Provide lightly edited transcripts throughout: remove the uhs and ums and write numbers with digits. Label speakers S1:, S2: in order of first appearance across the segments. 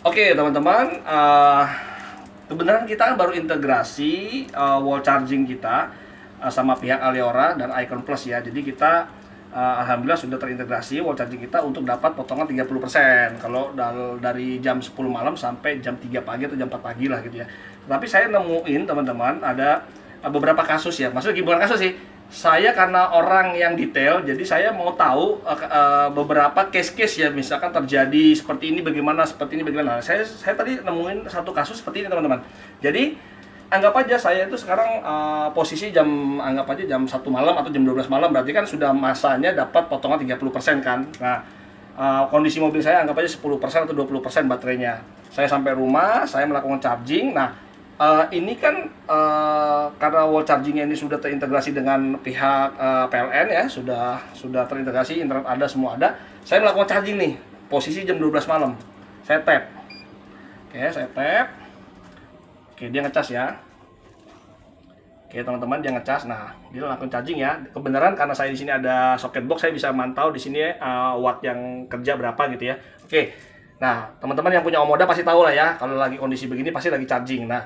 S1: Oke teman-teman, kebenaran kita kan baru integrasi wall charging kita sama pihak Aliora dan Icon Plus ya. Jadi kita alhamdulillah sudah terintegrasi wall charging kita untuk dapat potongan 30% kalau dari jam 10 malam sampai jam 3 pagi atau jam 4 pagi lah gitu ya. Tapi saya nemuin teman-teman ada beberapa kasus ya. Maksudnya bukan kasus sih. Saya karena orang yang detail, jadi saya mau tahu beberapa case-case ya, misalkan terjadi seperti ini bagaimana, seperti ini bagaimana. Saya tadi nemuin satu kasus seperti ini teman-teman. Jadi anggap aja saya itu sekarang posisi anggap aja jam 1 malam atau jam 12 malam, berarti kan sudah masanya dapat potongan 30% kan. Nah, kondisi mobil saya anggap aja 10% atau 20% baterainya. Saya sampai rumah, saya melakukan charging. Nah, ini kan karena wall chargingnya ini sudah terintegrasi dengan pihak PLN ya, sudah terintegrasi, internet ada, semua ada. Saya melakukan charging nih, posisi jam 12 malam. Saya tap. Oke, saya tap. Oke, dia ngecas ya. Oke, teman-teman, dia ngecas. Nah, dia lakukan charging ya. Kebenaran karena saya di sini ada socket box, saya bisa mantau di sini watt yang kerja berapa gitu ya. Oke. Nah, teman-teman yang punya Omoda pasti tahu lah ya, kalau lagi kondisi begini pasti lagi charging. Nah,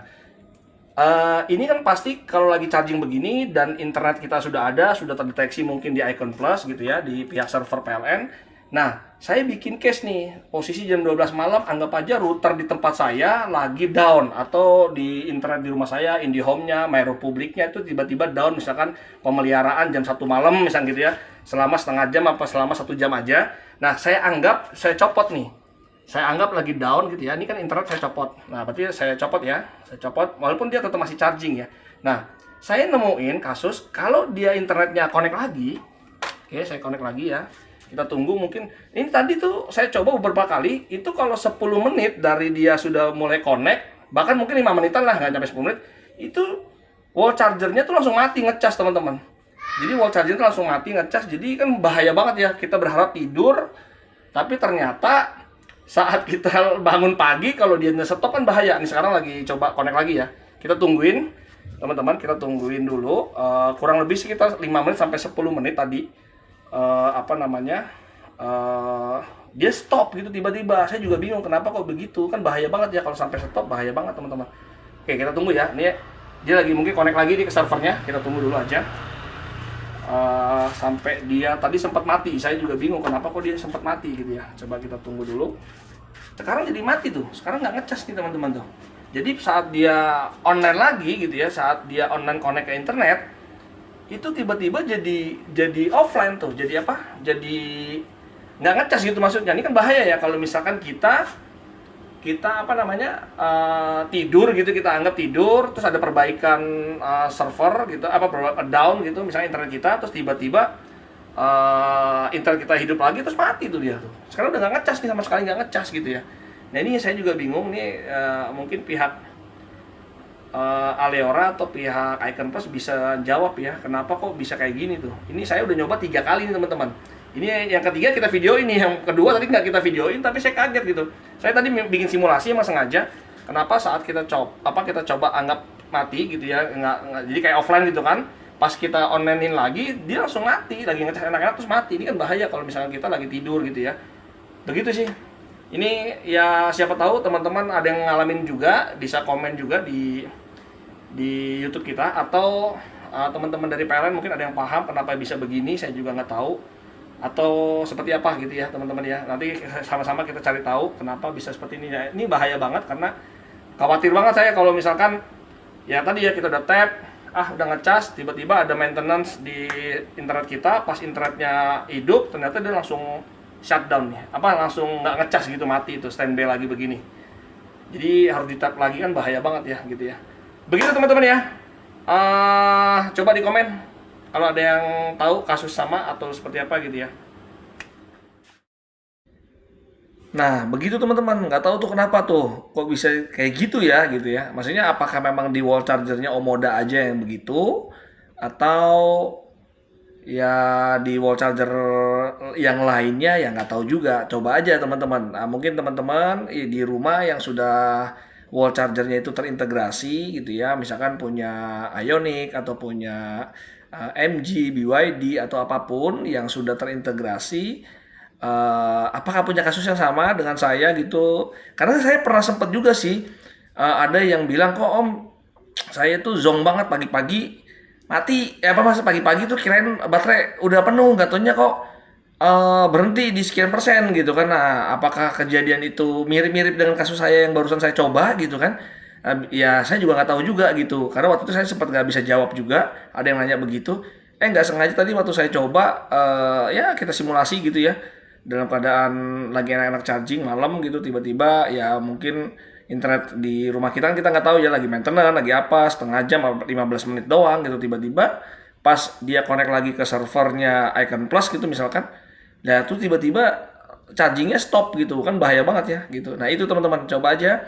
S1: ini kan pasti kalau lagi charging begini dan internet kita sudah ada, sudah terdeteksi mungkin di Icon Plus gitu ya, di pihak server PLN. Nah, saya bikin case nih, posisi jam 12 malam, anggap aja router di tempat saya lagi down, atau di internet di rumah saya, IndiHome-nya, MyRepublic-nya itu tiba-tiba down, misalkan pemeliharaan jam 1 malam misalnya gitu ya, selama setengah jam apa selama 1 jam aja. Nah, saya copot nih. Saya anggap lagi down gitu ya. Ini kan internet saya copot. Nah, berarti saya copot ya. Saya copot walaupun dia tetap masih charging ya. Nah, saya nemuin kasus kalau dia internetnya connect lagi. Oke, saya connect lagi ya. Kita tunggu mungkin. Ini tadi tuh saya coba beberapa kali. Itu kalau 10 menit dari dia sudah mulai connect, bahkan mungkin 5 menitan lah, nggak sampai 10 menit. Itu wall chargernya tuh langsung mati ngecas, teman-teman. Jadi wall charger itu langsung mati ngecas. Jadi kan bahaya banget ya. Kita berharap tidur, tapi ternyata saat kita bangun pagi kalau dia stop kan bahaya. Nih sekarang lagi coba connect lagi ya. Kita tungguin teman-teman, kita tungguin dulu kurang lebih sekitar 5 menit sampai 10 menit tadi. Dia stop gitu tiba-tiba. Saya juga bingung kenapa kok begitu. Kan bahaya banget ya kalau sampai stop, bahaya banget teman-teman. Oke, kita tunggu ya. Ini dia lagi mungkin connect lagi nih ke servernya. Kita tunggu dulu aja. Sampai dia tadi sempat mati. Saya juga bingung kenapa kok dia sempat mati gitu ya. Coba kita tunggu dulu. Sekarang jadi mati tuh. Sekarang nggak ngecas nih teman-teman tuh. Jadi saat dia online lagi gitu ya, saat dia online connect ke internet, itu tiba-tiba jadi offline tuh. Jadi apa? Jadi nggak ngecas gitu maksudnya. Ini kan bahaya ya kalau misalkan tidur gitu, kita anggap tidur, terus ada perbaikan server gitu, down gitu, misalnya internet kita, terus tiba-tiba internet kita hidup lagi, terus mati tuh dia tuh. Sekarang udah nggak ngecas nih, sama sekali nggak ngecas gitu ya. Nah, ini saya juga bingung nih, mungkin pihak Aliora atau pihak Icon Plus bisa jawab ya, kenapa kok bisa kayak gini tuh. Ini saya udah nyoba 3 kali nih teman-teman. Ini yang ketiga kita video ini, yang kedua tadi nggak kita videoin, tapi saya kaget gitu. Saya tadi bikin simulasi emang sengaja. Kenapa saat kita coba anggap mati gitu ya, nggak jadi kayak offline gitu kan. Pas kita onlinein lagi, dia langsung mati, lagi ngecas enak-enak terus mati. Ini kan bahaya kalau misalnya kita lagi tidur gitu ya. Begitu sih. Ini ya siapa tahu teman-teman ada yang ngalamin juga, bisa komen juga di YouTube kita, atau teman-teman dari PLN mungkin ada yang paham kenapa bisa begini, saya juga nggak tahu, atau seperti apa gitu ya teman-teman ya. Nanti sama-sama kita cari tahu kenapa bisa seperti ini ya. Ini bahaya banget karena khawatir banget saya kalau misalkan ya tadi ya kita udah tap, udah ngecas, tiba-tiba ada maintenance di internet kita, pas internetnya hidup ternyata dia langsung shutdown nih, langsung nggak ngecas gitu, mati itu, standby lagi begini. Jadi harus di tap lagi, kan bahaya banget ya gitu ya. Begitu teman-teman ya. Coba di komen kalau ada yang tahu kasus sama atau seperti apa gitu ya. Nah, begitu teman-teman, nggak tahu tuh kenapa tuh, kok bisa kayak gitu ya gitu ya. Maksudnya apakah memang di wall chargernya Omoda aja yang begitu, atau ya di wall charger yang lainnya ya nggak tahu juga. Coba aja teman-teman. Nah, mungkin teman-teman di rumah yang sudah wall chargernya itu terintegrasi gitu ya, misalkan punya Ioniq atau punya MG, BYD atau apapun yang sudah terintegrasi, apakah punya kasus yang sama dengan saya gitu? Karena saya pernah sempet juga sih, ada yang bilang, kok Om, saya tuh zonk banget pagi-pagi mati. Apa masa pagi-pagi tuh kirain baterai udah penuh, nggak taunya kok berhenti di sekian persen gitu kan. Nah, apakah kejadian itu mirip-mirip dengan kasus saya yang barusan saya coba gitu kan? Ya saya juga nggak tahu juga gitu. Karena waktu itu saya sempat nggak bisa jawab juga. Ada yang nanya begitu. Nggak sengaja tadi waktu saya coba, ya kita simulasi gitu ya. Dalam keadaan lagi enak-enak charging malam gitu, tiba-tiba ya mungkin internet di rumah kita kan kita nggak tahu ya lagi maintenance, lagi apa, setengah jam, 15 menit doang gitu. Tiba-tiba pas dia connect lagi ke servernya Icon Plus gitu misalkan, nah tuh tiba-tiba chargingnya stop gitu kan, bahaya banget ya gitu. Nah itu teman-teman coba aja,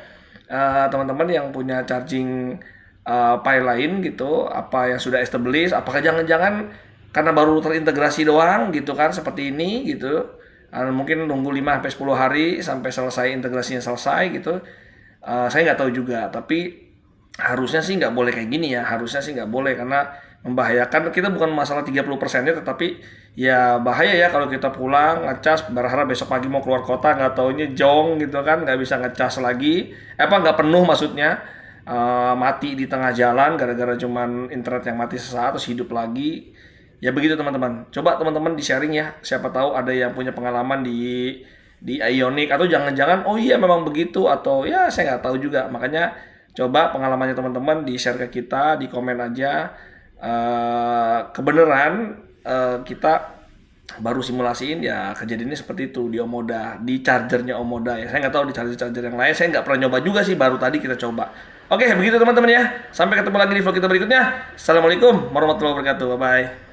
S1: teman-teman yang punya charging Pi lain gitu, apa yang sudah established, apakah jangan-jangan karena baru terintegrasi doang gitu kan seperti ini gitu. Mungkin nunggu 5 sampai 10 hari sampai selesai integrasinya selesai gitu. Saya nggak tahu juga, tapi harusnya sih nggak boleh kayak gini ya, harusnya sih nggak boleh karena membahayakan. Kita bukan masalah 30%-nya, tetapi ya bahaya ya kalau kita pulang ngecas berharap besok pagi mau keluar kota nggak taunya jong gitu kan, nggak bisa ngecas lagi, nggak penuh maksudnya. Mati di tengah jalan gara-gara cuman internet yang mati sesaat terus hidup lagi. Ya begitu teman-teman, coba teman-teman di sharing ya, siapa tahu ada yang punya pengalaman di Ioniq, atau jangan-jangan oh iya memang begitu, atau ya saya nggak tahu juga. Makanya coba pengalamannya teman-teman di share ke kita, di komen aja. Kebenaran kita baru simulasiin ya kejadiannya seperti itu di Omoda, di chargernya Omoda ya. Saya nggak tahu di charger yang lain, saya nggak pernah nyoba juga sih, baru tadi kita coba. Oke begitu teman-teman ya, sampai ketemu lagi di vlog kita berikutnya. Assalamualaikum warahmatullahi wabarakatuh, bye bye.